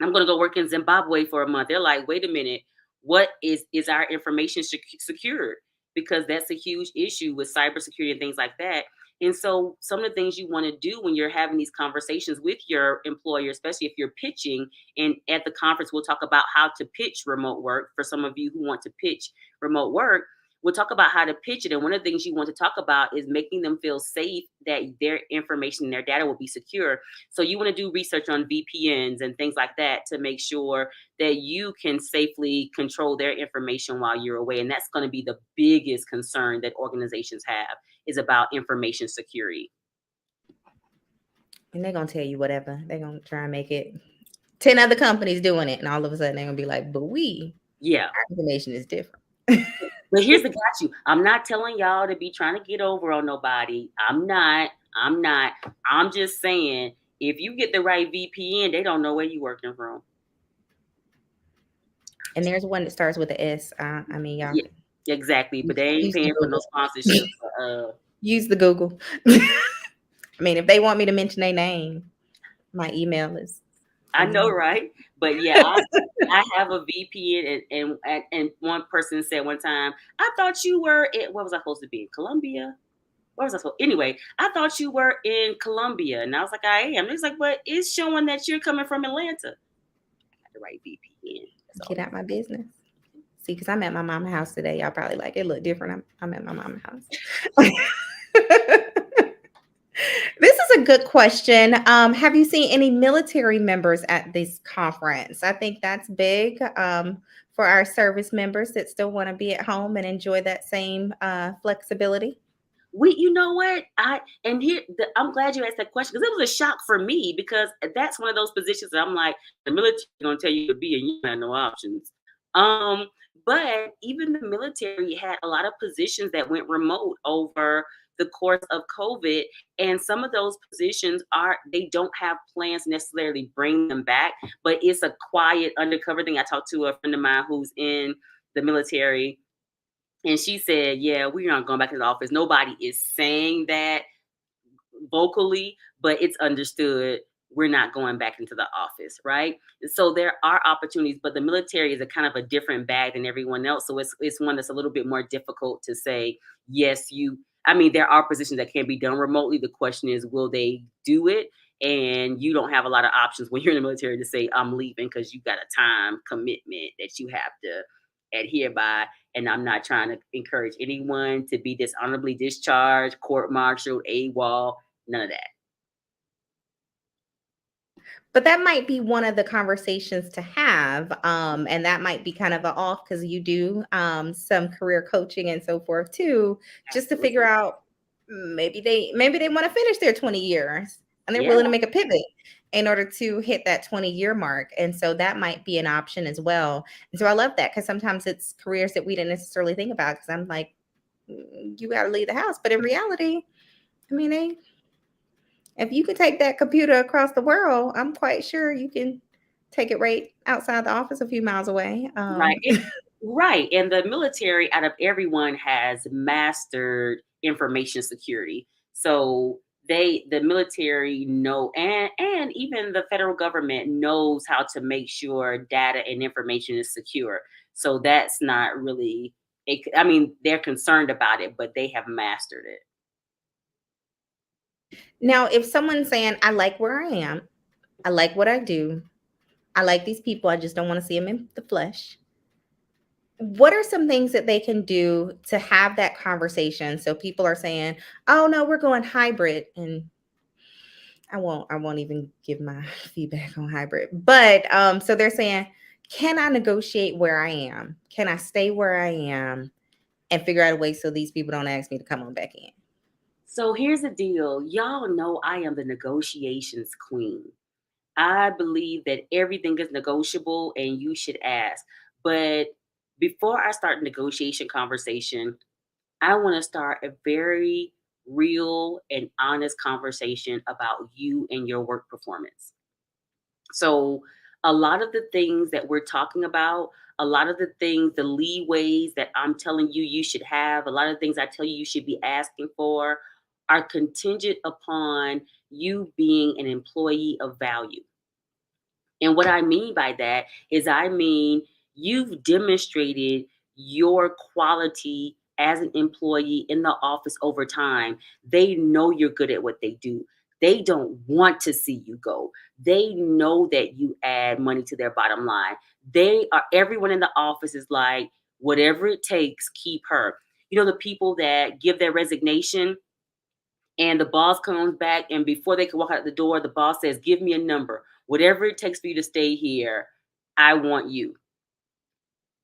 I'm going to go work in Zimbabwe for a month. They're like, wait a minute, what is our information secured? Because that's a huge issue with cybersecurity and things like that. And so, some of the things you want to do when you're having these conversations with your employer, especially if you're pitching, and at the conference, we'll talk about how to pitch remote work for some of you who want to pitch remote work. We'll talk about how to pitch it. And one of the things you want to talk about is making them feel safe that their information and their data will be secure. So you want to do research on VPNs and things like that to make sure that you can safely control their information while you're away. And that's going to be the biggest concern that organizations have is about information security. And they're gonna tell you whatever. They're gonna try and make it 10 other companies doing it, and all of a sudden they're gonna be like, but Yeah. our information is different. But here's the got you. I'm not telling y'all to be trying to get over on nobody. I'm not. I'm not. I'm just saying if you get the right VPN, they don't know where you working from. And there's one that starts with an S. I mean, y'all Yeah, exactly. But they ain't use the paying for no Google. sponsorship. Use the Google. I mean, if they want me to mention their name, my email is I from know, them. right? But yeah, I have a VPN, and one person said one time, I thought you were in, what was I supposed to be in Colombia? Where was I supposed? Anyway, I thought you were in Colombia, and I was like, I am. He's like, but it's showing that you're coming from Atlanta. I got the right VPN. That's all. Get out my business. See, because I'm at my mama's house today. Y'all probably like it look different. I'm at my mama's house. This is a good question. Have you seen any military members at this conference? I think that's big for our service members that still want to be at home and enjoy that same flexibility. You know what? I'm glad you asked that question because it was a shock for me because that's one of those positions that I'm like, the military is gonna tell you to be and you have no options. Um, but even the military had a lot of positions that went remote over the course of COVID, and some of those positions they don't have plans to necessarily bring them back, but it's a quiet undercover thing. I talked to a friend of mine who's in the military, and she said, yeah, we're not going back to the office. Nobody is saying that vocally, but it's understood we're not going back into the office, right? So there are opportunities, but the military is a kind of a different bag than everyone else. So it's one that's a little bit more difficult to say, yes, I mean, there are positions that can be done remotely. The question is, will they do it? And you don't have a lot of options when you're in the military to say, I'm leaving because you got a time commitment that you have to adhere by. And I'm not trying to encourage anyone to be dishonorably discharged, court martialed, AWOL, none of that. But that might be one of the conversations to have. And that might be kind of an off because you do some career coaching and so forth too, just to figure Absolutely. out maybe they want to finish their 20 years and they're Yeah, willing to make a pivot in order to hit that 20-year mark. And so that might be an option as well. And so I love that because sometimes it's careers that we didn't necessarily think about because I'm like, you got to leave the house. But in reality, I mean, if you can take that computer across the world, I'm quite sure you can take it right outside the office a few miles away. right. Right. And the military, out of everyone, has mastered information security. So the military know, and even the federal government knows how to make sure data and information is secure. So that's not really, I mean, they're concerned about it, but they have mastered it. Now, if someone's saying, I like where I am, I like what I do, I like these people, I just don't want to see them in the flesh. What are some things that they can do to have that conversation? So people are saying, oh, no, we're going hybrid. And I won't even give my feedback on hybrid. But so they're saying, can I negotiate where I am? Can I stay where I am and figure out a way so these people don't ask me to come on back in? So here's the deal. Y'all know I am the negotiations queen. I believe that everything is negotiable and you should ask. But before I start negotiation conversation, I want to start a very real and honest conversation about you and your work performance. So, a lot of the things that we're talking about, a lot of the things, the leeways that I'm telling you you should have, a lot of things I tell you you should be asking for are contingent upon you being an employee of value. And what I mean by that is, I mean, you've demonstrated your quality as an employee in the office over time. They know you're good at what they do. They don't want to see you go. They know that you add money to their bottom line. Everyone in the office is like, whatever it takes, keep her. You know, the people that give their resignation and the boss comes back, and before they can walk out the door, the boss says, give me a number, whatever it takes for you to stay here, I want you.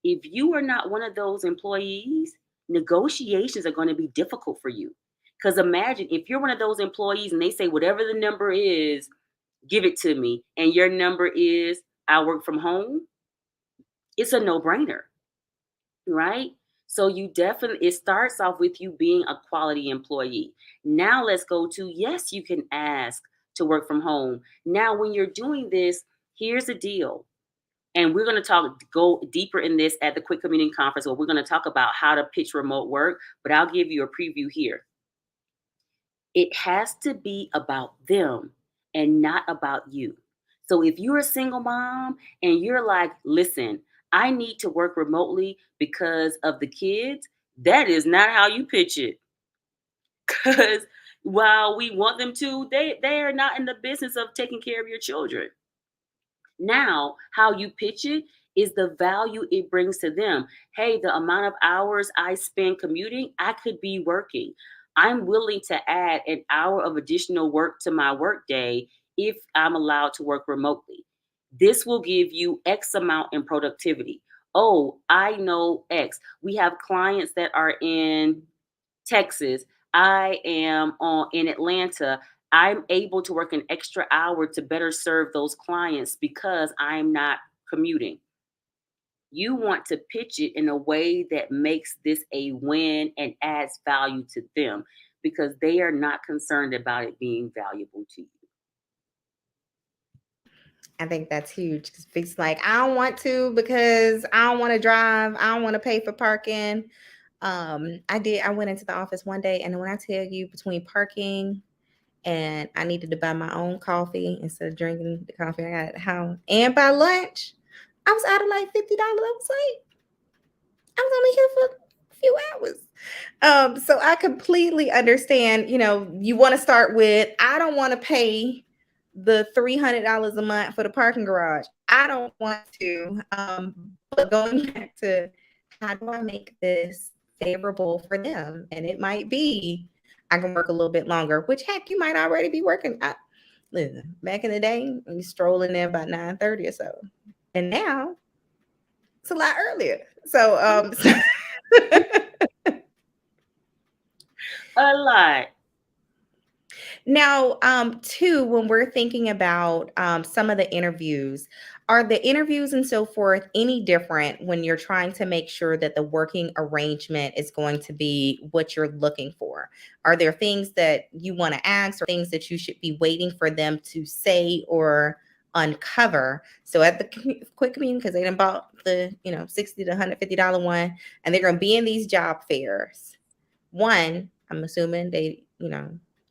If you are not one of those employees, negotiations are going to be difficult for you. Because imagine if you're one of those employees and they say whatever the number is, give it to me, and your number is I work from home, it's a no-brainer, right? So you definitely, it starts off with you being a quality employee. Now let's go to, yes, you can ask to work from home. Now, when you're doing this, here's the deal. And we're going to go deeper in this at the Quit Commuting Conference, where we're going to talk about how to pitch remote work, but I'll give you a preview here. It has to be about them and not about you. So if you're a single mom and you're like, listen, I need to work remotely because of the kids, that is not how you pitch it. Because while we want them to, they are not in the business of taking care of your children. Now, how you pitch it is the value it brings to them. Hey, the amount of hours I spend commuting, I could be working. I'm willing to add an hour of additional work to my workday if I'm allowed to work remotely. This will give you X amount in productivity. Oh, I know X. We have clients that are in Texas. I am in Atlanta. I'm able to work an extra hour to better serve those clients because I'm not commuting. You want to pitch it in a way that makes this a win and adds value to them, because they are not concerned about it being valuable to you. I think that's huge. 'Cause it's like, I don't want to because I don't want to drive. I don't want to pay for parking. I went into the office one day, and when I tell you, between parking and I needed to buy my own coffee instead of drinking the coffee I got at home, and buy lunch, I was out of like $50. I was like, I was only here for a few hours. So I completely understand, you want to start with, I don't want to pay the $300 a month for the parking garage. I don't want to. But going back to, how do I make this favorable for them? And it might be, I can work a little bit longer, which heck, you might already be working. Listen, back in the day, you stroll in there about 9:30 or so. And now it's a lot earlier. So, A lot. now, too, when we're thinking about some of the interviews, are the interviews and so forth any different when you're trying to make sure that the working arrangement is going to be what you're looking for? Are there things that you want to ask, or things that you should be waiting for them to say or uncover? So at the quick community, because they done bought the $60 to $150 one, and they're going to be in these job fairs. One, I'm assuming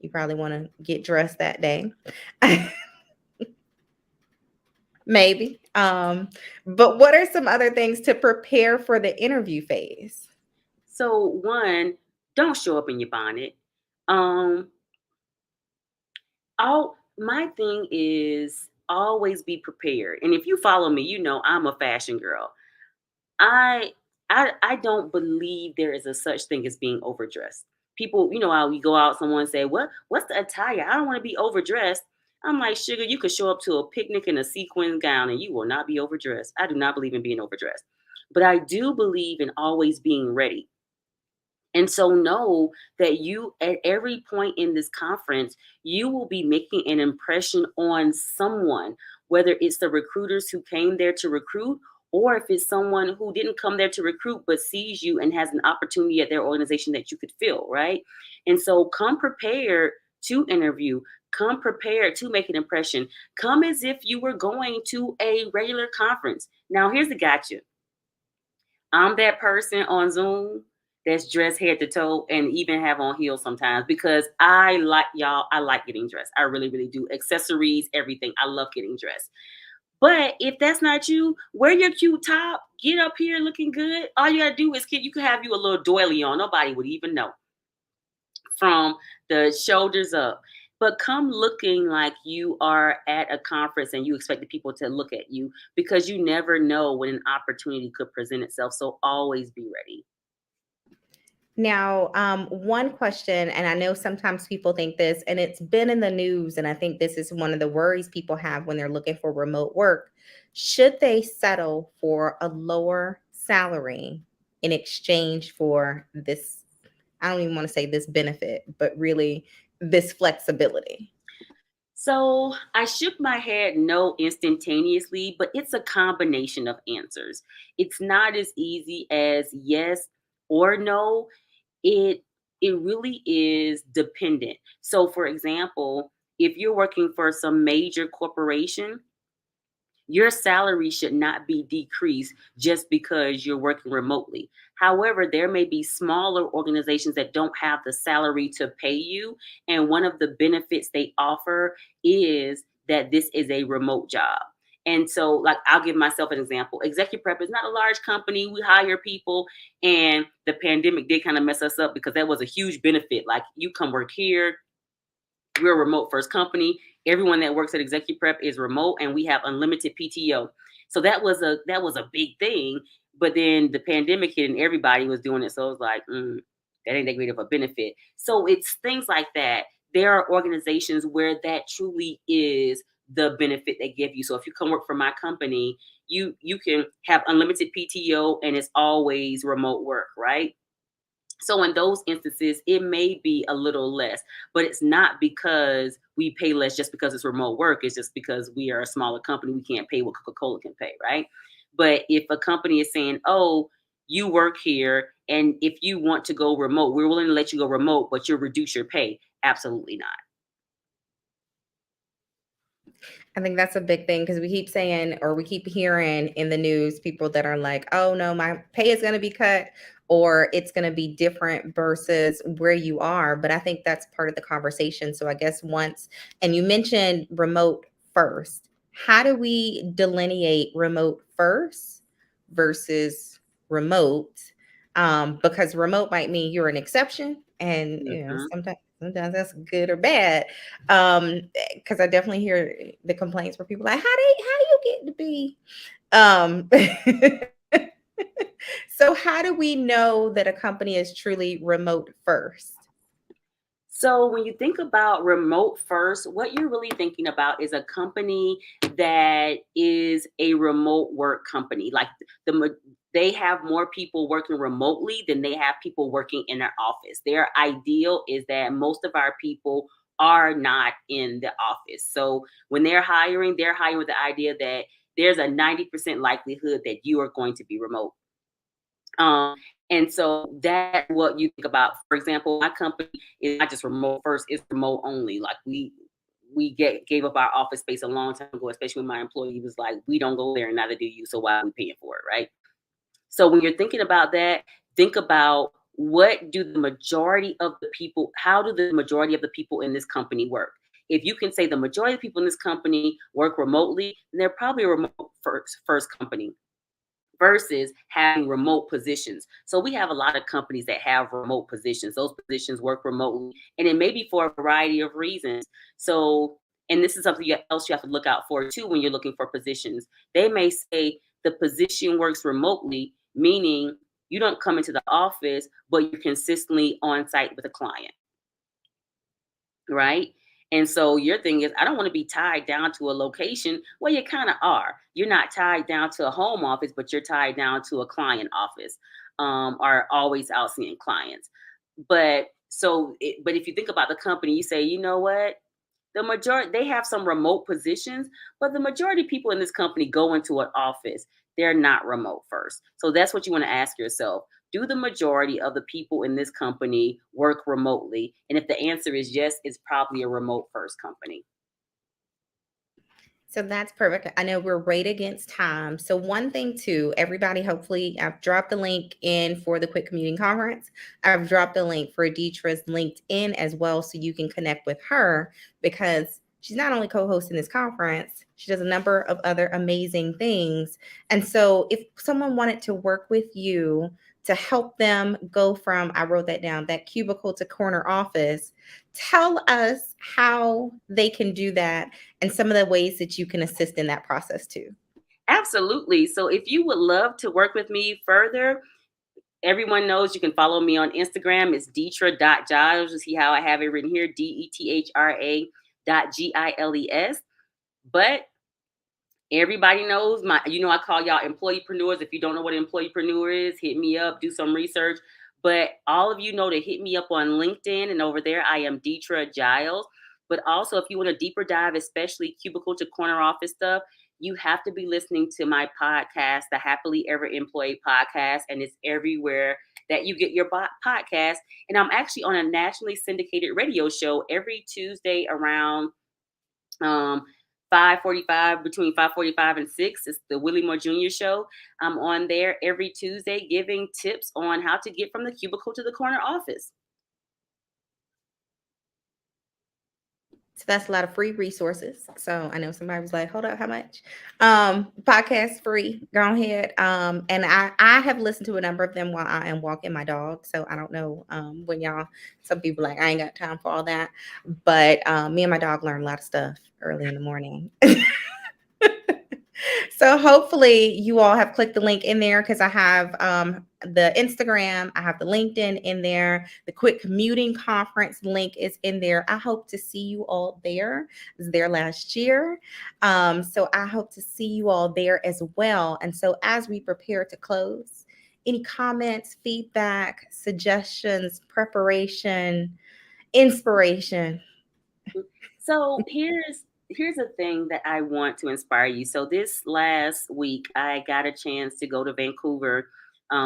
you probably want to get dressed that day. Maybe. But what are some other things to prepare for the interview phase? So, one, don't show up in your bonnet. Um, all my thing is always be prepared. And if you follow me, you know I'm a fashion girl. I I don't believe there is a such thing as being overdressed. People, you know how we go out, someone say, what's the attire? I don't want to be overdressed. I'm like, sugar, you could show up to a picnic in a sequin gown and you will not be overdressed. I do not believe in being overdressed, but I do believe in always being ready. And so know that you, at every point in this conference, you will be making an impression on someone, whether it's the recruiters who came there to recruit, or if it's someone who didn't come there to recruit but sees you and has an opportunity at their organization that you could fill, right? And so come prepared to interview, come prepared to make an impression, come as if you were going to a regular conference. Now, here's the gotcha. I'm that person on Zoom that's dressed head to toe and even have on heels sometimes because I like y'all. I like getting dressed. I really, really do. Accessories, everything. I love getting dressed. But if that's not you, wear your cute top. Get up here looking good. All you gotta do is you can have you a little doily on. Nobody would even know from the shoulders up. But come looking like you are at a conference and you expect the people to look at you because you never know when an opportunity could present itself. So always be ready. Now, one question, and I know sometimes people think this, and it's been in the news, and I think this is one of the worries people have when they're looking for remote work. Should they settle for a lower salary in exchange for this? I don't even want to say this benefit, but really this flexibility. So I shook my head no instantaneously, but it's a combination of answers. It's not as easy as yes or no. It really is dependent. So for example, if you're working for some major corporation, your salary should not be decreased just because you're working remotely. However, there may be smaller organizations that don't have the salary to pay you. And one of the benefits they offer is that this is a remote job. And so, like, I'll give myself an example. Execuprep is not a large company. We hire people, and the pandemic did kind of mess us up because that was a huge benefit. Like, you come work here, we're a remote first company. Everyone that works at Execuprep is remote, and we have unlimited PTO. So that was a big thing. But then the pandemic hit, and everybody was doing it. So it was like, that ain't that great of a benefit. So it's things like that. There are organizations where that truly is the benefit they give you. So if you come work for my company, you can have unlimited PTO, and it's always remote work, right? So in those instances, it may be a little less, but it's not because we pay less just because it's remote work. It's just because we are a smaller company. We can't pay what Coca-Cola can pay, right? But if a company is saying, oh, you work here, and if you want to go remote, we're willing to let you go remote, but you'll reduce your pay. Absolutely not. I think that's a big thing because we keep saying or we keep hearing in the news people that are like, oh no, my pay is going to be cut or it's going to be different versus where you are. But I think that's part of the conversation. So I guess once, and you mentioned remote first, how do we delineate remote first versus remote? Because remote might mean you're an exception and Mhm. sometimes that's good or bad. Because I definitely hear the complaints where people are like, how do you get to be um so how do we know that a company is truly remote first? So when you think about remote first, what you're really thinking about is a company that is a remote work company. Like they have more people working remotely than they have people working in their office. Their ideal is that most of our people are not in the office. So when they're hiring with the idea that there's a 90% likelihood that you are going to be remote. And so that's what you think about. For example, my company is not just remote first, it's remote only. Like we gave up our office space a long time ago, especially when my employee was like, we don't go there and neither do you. So why are we paying for it? Right. So when you're thinking about that, think about how do the majority of the people in this company work? If you can say the majority of people in this company work remotely, then they're probably a remote first company versus having remote positions. So we have a lot of companies that have remote positions. Those positions work remotely, and it may be for a variety of reasons. So, and this is something else you have to look out for too when you're looking for positions. They may say the position works remotely, meaning you don't come into the office, but you're consistently on site with a client, right? And so your thing is, I don't want to be tied down to a location. Well, you kind of are. You're not tied down to a home office, but you're tied down to a client office, or always out seeing clients. But if you think about the company, you say, you know what? The majority, they have some remote positions, but the majority of people in this company go into an office. They're not remote first. So that's what you want to ask yourself. Do the majority of the people in this company work remotely? And if the answer is yes, it's probably a remote first company. So that's perfect. I know we're right against time. So one thing too, everybody, hopefully I've dropped the link in for the Quit Commuting Conference. I've dropped the link for Detra's LinkedIn as well, so you can connect with her, because she's not only co-hosting this conference, she does a number of other amazing things. And so if someone wanted to work with you to help them go from, I wrote that down, that cubicle to corner office, tell us how they can do that and some of the ways that you can assist in that process too. Absolutely. So if you would love to work with me further, everyone knows you can follow me on Instagram. It's Dethra.Giles. You see how I have it written here, Dethra.Giles. But everybody knows I call y'all employeepreneurs. If you don't know what an employeepreneur is, hit me up, do some research. But all of you know to hit me up on LinkedIn, and over there I am Dethra Giles. But also, if you want a deeper dive, especially cubicle to corner office stuff, you have to be listening to my podcast, the Happily Ever Employed podcast, and it's everywhere that you get your podcast. And I'm actually on a nationally syndicated radio show every Tuesday around um 5:45, between 5:45 and 6. It's the Willie Moore Jr. show. I'm on there every Tuesday giving tips on how to get from the cubicle to the corner office. So that's a lot of free resources. So I know somebody was like, hold up, how much? Podcast free. Go ahead. And I have listened to a number of them while I am walking my dog. So I don't know when y'all, some people like, I ain't got time for all that. But me and my dog learn a lot of stuff early in the morning. So hopefully you all have clicked the link in there, because I have the Instagram, I have the LinkedIn in there, the Quit Commuting Conference link is in there. I hope to see you all there. I was there last year. So I hope to see you all there as well. And so as we prepare to close, any comments, feedback, suggestions, preparation, inspiration? So here's a thing that I want to inspire you. So this last week, I got a chance to go to Vancouver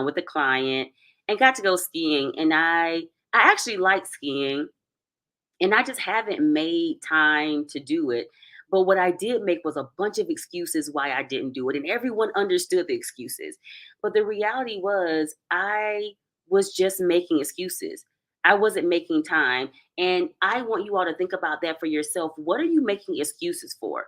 with a client and got to go skiing. And I actually like skiing, and I just haven't made time to do it. But what I did make was a bunch of excuses why I didn't do it, and everyone understood the excuses. But the reality was, I was just making excuses. I wasn't making time. And I want you all to think about that for yourself. What are you making excuses for?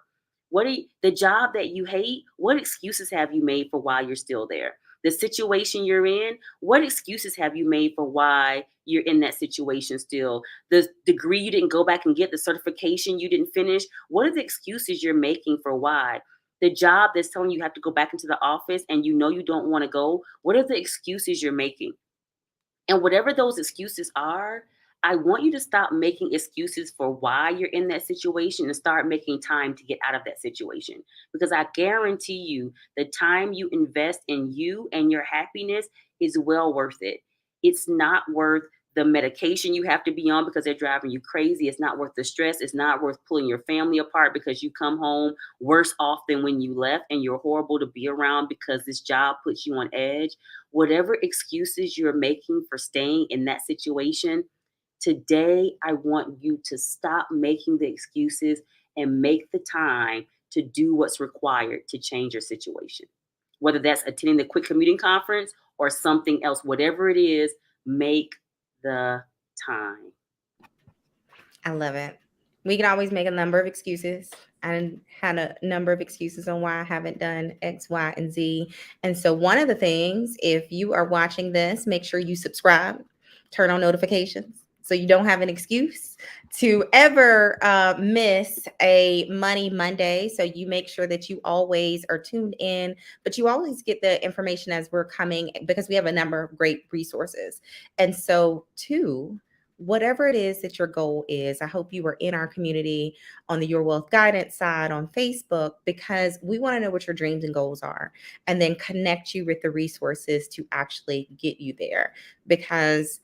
The job that you hate? What excuses have you made for why you're still there? The situation you're in, what excuses have you made for why you're in that situation still? The degree you didn't go back and get, the certification you didn't finish, what are the excuses you're making for why? The job that's telling you have to go back into the office and you know you don't want to go, what are the excuses you're making? And whatever those excuses are, I want you to stop making excuses for why you're in that situation and start making time to get out of that situation. Because I guarantee you, the time you invest in you and your happiness is well worth it. It's not worth the medication you have to be on because they're driving you crazy. It's not worth the stress. It's not worth pulling your family apart because you come home worse off than when you left and you're horrible to be around because this job puts you on edge. Whatever excuses you're making for staying in that situation, today I want you to stop making the excuses and make the time to do what's required to change your situation. Whether that's attending the Quit Commuting Conference or something else, whatever it is, make the time. I love it. We can always make a number of excuses. I had a number of excuses on why I haven't done X, Y, and Z. And so, one of the things, if you are watching this, make sure you subscribe, turn on notifications so you don't have an excuse to ever miss a Money Monday. So, you make sure that you always are tuned in, but you always get the information as we're coming, because we have a number of great resources. And so, two, whatever it is that your goal is, I hope you are in our community on the Your Wealth Guidance side on Facebook, because we want to know what your dreams and goals are and then connect you with the resources to actually get you there. Because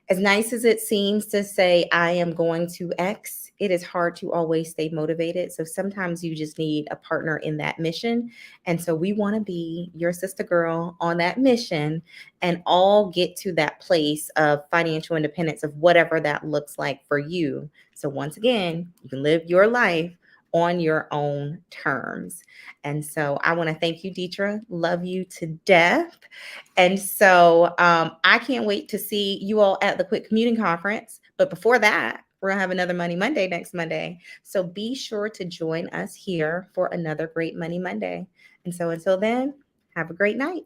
as nice as it seems to say, I am going to X, it is hard to always stay motivated. So sometimes you just need a partner in that mission. And so we want to be your sister girl on that mission and all get to that place of financial independence, of whatever that looks like for you. So once again, you can live your life on your own terms. And so I want to thank you, Dethra. Love you to death. And so I can't wait to see you all at the Quit Commuting Conference. But before that, we're going to have another Money Monday next Monday. So be sure to join us here for another great Money Monday. And so until then, have a great night.